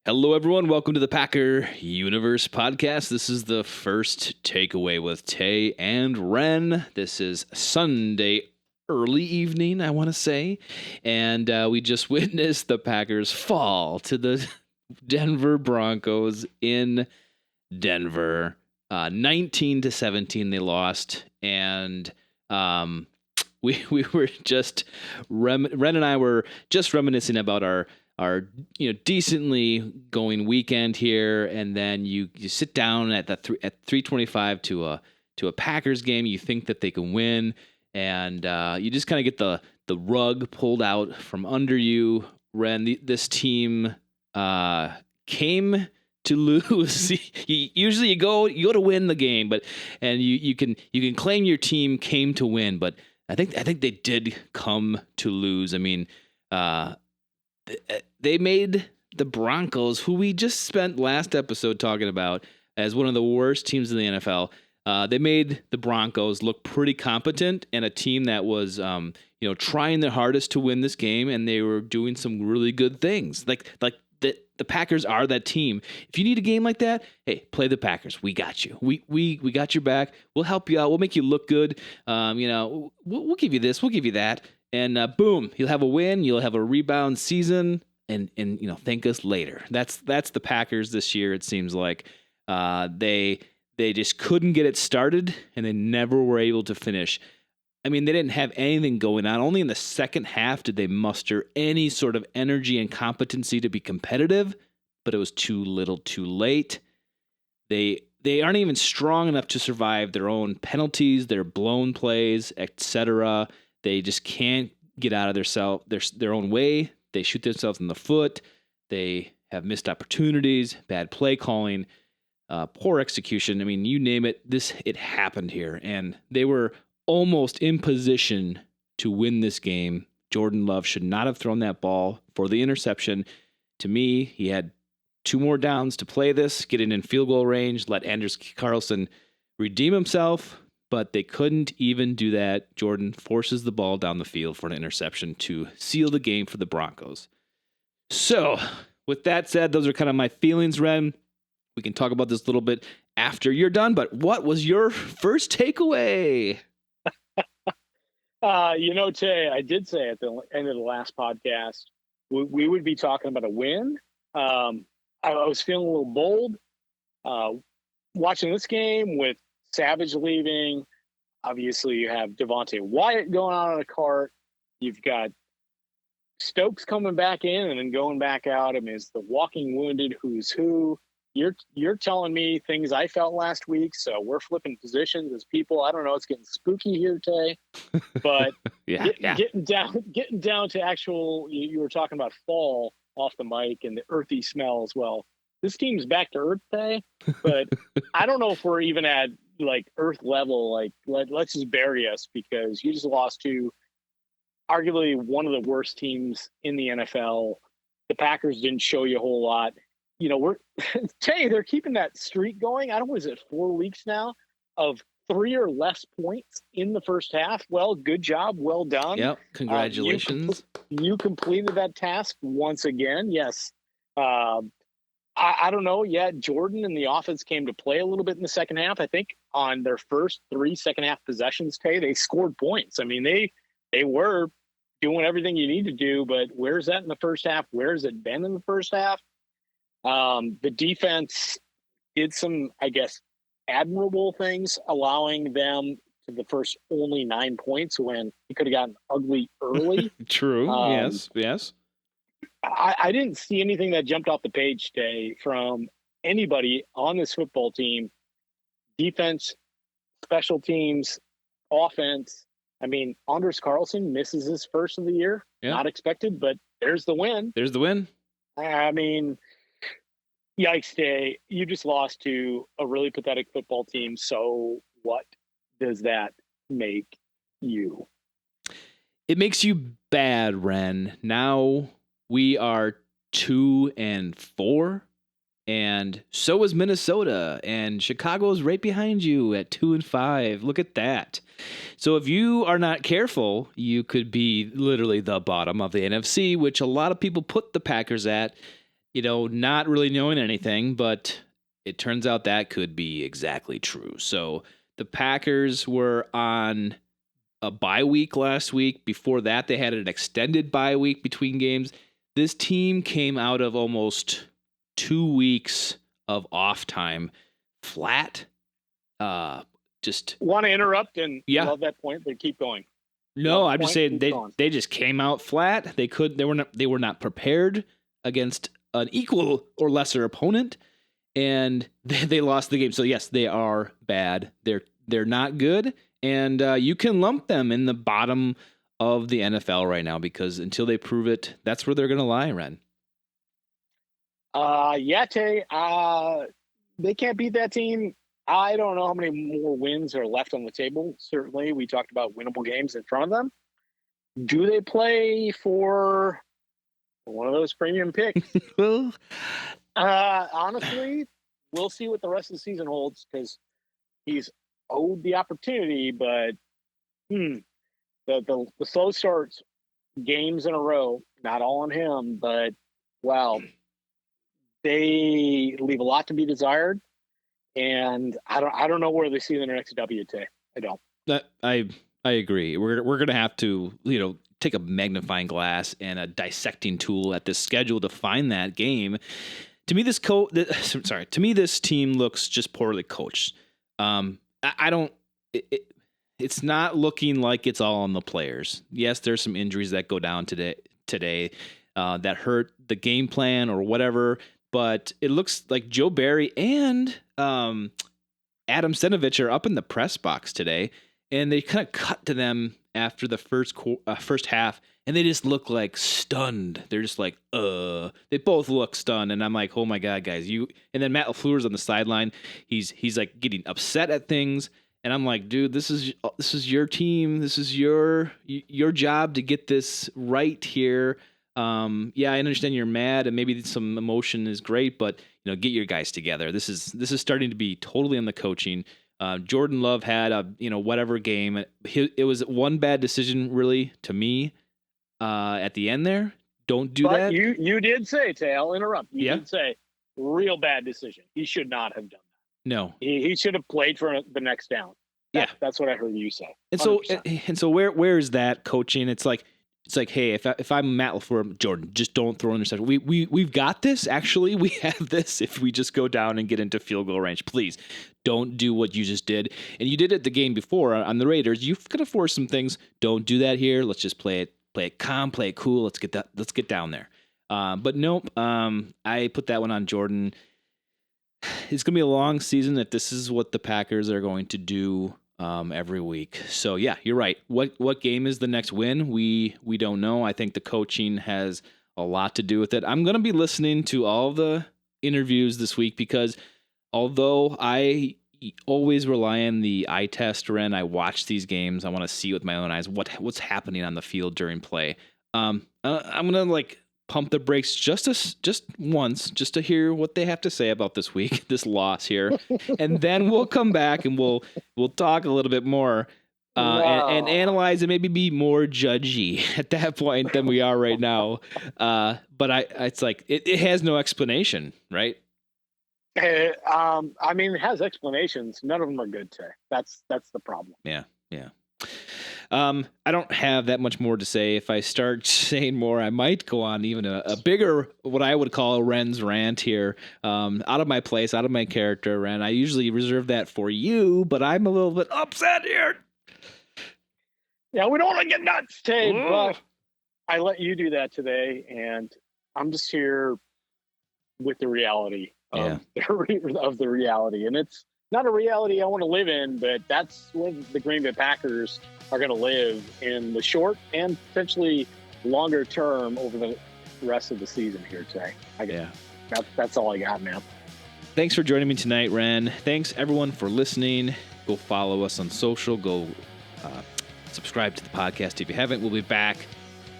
Hello, everyone. Welcome to the Packer Universe podcast. This is the first takeaway with Tay and Ren. This is Sunday early evening, I want to say. And we just witnessed the Packers fall to the Denver Broncos in Denver. 19-17 they lost. And we were just, Ren and I were just reminiscing about our decently going weekend here, and then you sit down at 3:25 to a Packers game. You think that they can win, and you just kind of get the rug pulled out from under you. Ren, this team came to lose. Usually you go to win the game, and you can claim your team came to win, but I think they did come to lose. I mean, they made the Broncos, who we just spent last episode talking about as one of the worst teams in the NFL. They made the Broncos look pretty competent and a team that was, trying their hardest to win this game, and they were doing some really good things. Like the Packers are that team. If you need a game like that, hey, play the Packers. We got you. We got your back. We'll help you out. We'll make you look good. We'll give you this. We'll give you that. And boom, you'll have a win. You'll have a rebound season, and thank us later. That's the Packers this year. It seems like they just couldn't get it started, and they never were able to finish. I mean, they didn't have anything going on. Only in the second half did they muster any sort of energy and competency to be competitive, but it was too little, too late. They aren't even strong enough to survive their own penalties, their blown plays, etc. They just can't get out of their own way. They shoot themselves in the foot. They have missed opportunities, bad play calling, poor execution. I mean, you name it. It happened here, and they were almost in position to win this game. Jordan Love should not have thrown that ball for the interception. To me, he had 2 more downs to play this, get it in field goal range, let Anders Carlson redeem himself. But they couldn't even do that. Jordan forces the ball down the field for an interception to seal the game for the Broncos. So, with that said, those are kind of my feelings, Ren. We can talk about this a little bit after you're done, but what was your first takeaway? Tay, I did say at the end of the last podcast, we would be talking about a win. I was feeling a little bold. Watching this game with Savage leaving, obviously you have Devontae Wyatt going out on a cart. You've got Stokes coming back in and then going back out. I mean, it's the walking wounded who's who. You're telling me things I felt last week, so we're flipping positions as people. I don't know. It's getting spooky here, Tay. But getting down to actual. You were talking about fall off the mic and the earthy smells. Well, this team's back to earth, Tay. But I don't know if we're even at like earth level. Like let's just bury us, because you just lost to arguably one of the worst teams in the NFL. The Packers didn't show you a whole lot. They're keeping that streak going. I don't know, is it 4 weeks now of 3 or less points in the first half? Well, good job. Well done. Yep. Congratulations. You completed that task once again. Yes. I don't know. Yeah, Jordan and the offense came to play a little bit in the second half. I think on their first 3 second half possessions, they scored points. I mean, they were doing everything you need to do, but where's that in the first half? Where's it been in the first half? The defense did some, I guess, admirable things, allowing them to the first only 9 points when it could have gotten ugly early. True. Yes. I didn't see anything that jumped off the page today from anybody on this football team. Defense, special teams, offense. I mean, Anders Carlson misses his first of the year. Yeah. Not expected, but there's the win. I mean, yikes, Day. You just lost to a really pathetic football team. So what does that make you? It makes you bad, Ren. Now we are 2-4, and so is Minnesota, and Chicago's right behind you at 2-5. Look at that. So if you are not careful, you could be literally the bottom of the NFC, which a lot of people put the Packers at. not really knowing anything, but it turns out that could be exactly true. So the Packers were on a bye week last week. Before that, they had an extended bye week between games. This team came out of almost 2 weeks of off time flat. Just want to interrupt and Yeah. love that point, but keep going. No, I'm just saying they just came out flat. They were not prepared against an equal or lesser opponent, and they lost the game. So yes, they are bad. They're not good, and you can lump them in the bottom of the NFL right now because until they prove it, that's where they're going to lie, Ren. Yeah, Tay. They can't beat that team. I don't know how many more wins are left on the table. Certainly, we talked about winnable games in front of them. Do they play for one of those premium picks? Honestly, we'll see what the rest of the season holds because he's owed the opportunity, but the slow starts, games in a row, not all on him, but wow, they leave a lot to be desired. And I don't know where they see the next WT. I don't. I agree. We're gonna have to take a magnifying glass and a dissecting tool at this schedule to find that game. To me, this team looks just poorly coached. I don't. It's not looking like it's all on the players. Yes, there's some injuries that go down today that hurt the game plan or whatever. But it looks like Joe Barry and Adam Stenavich are up in the press box today, and they kind of cut to them after the first half, and they just look like stunned. They're just like, They both look stunned, and I'm like, oh my god, guys, you. And then Matt LaFleur's on the sideline. He's like getting upset at things, and I'm like, dude, this is your team. This is your job to get this right here. Yeah, I understand you're mad and maybe some emotion is great, but get your guys together. This is starting to be totally on the coaching. Jordan Love had a whatever game. It was one bad decision really to me at the end there. Don't do that. You did say, Tay, I'll interrupt. You did say real bad decision. He should not have done that. No. He should have played for the next down. That's what I heard you say. 100%. And so where is that coaching? It's like, hey, if I'm Matt LaFleur, Jordan, just don't throw an interception. We've got this. Actually, we have this. If we just go down and get into field goal range, please don't do what you just did. And you did it the game before on the Raiders. You could have forced some things. Don't do that here. Let's just play it calm, play it cool. Let's get down there. But nope. I put that one on Jordan. It's gonna be a long season if this is what the Packers are going to do every week. So yeah, you're right. What game is the next win? We don't know. I think the coaching has a lot to do with it. I'm going to be listening to all the interviews this week because although I always rely on the eye test, Ren, I watch these games. I want to see with my own eyes what's happening on the field during play. I'm going to pump the brakes just once, just to hear what they have to say about this week, this loss here, and then we'll come back and we'll talk a little bit more and analyze and maybe be more judgy at that point than we are right now. But it's like it has no explanation, right? I mean, it has explanations. None of them are good, Tay. That's the problem. Yeah. I don't have that much more to say. If I start saying more, I might go on even a bigger, what I would call a Ren's rant here. Out of my place, out of my character, Ren. I usually reserve that for you, but I'm a little bit upset here. Yeah, we don't want to get nuts, Tay, but I let you do that today, and I'm just here with the reality of the reality. And it's not a reality I want to live in, but that's what the Green Bay Packers are going to live in the short and potentially longer term over the rest of the season here today. That's all I got, man. Thanks for joining me tonight, Ren. Thanks, everyone, for listening. Go follow us on social. Go subscribe to the podcast if you haven't. We'll be back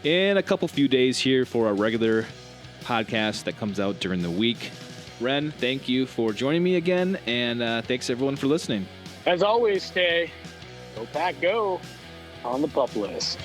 in a few days here for our regular podcast that comes out during the week. Ren, thank you for joining me again, and thanks, everyone, for listening. As always, Tay, go Pack, go on the pup list.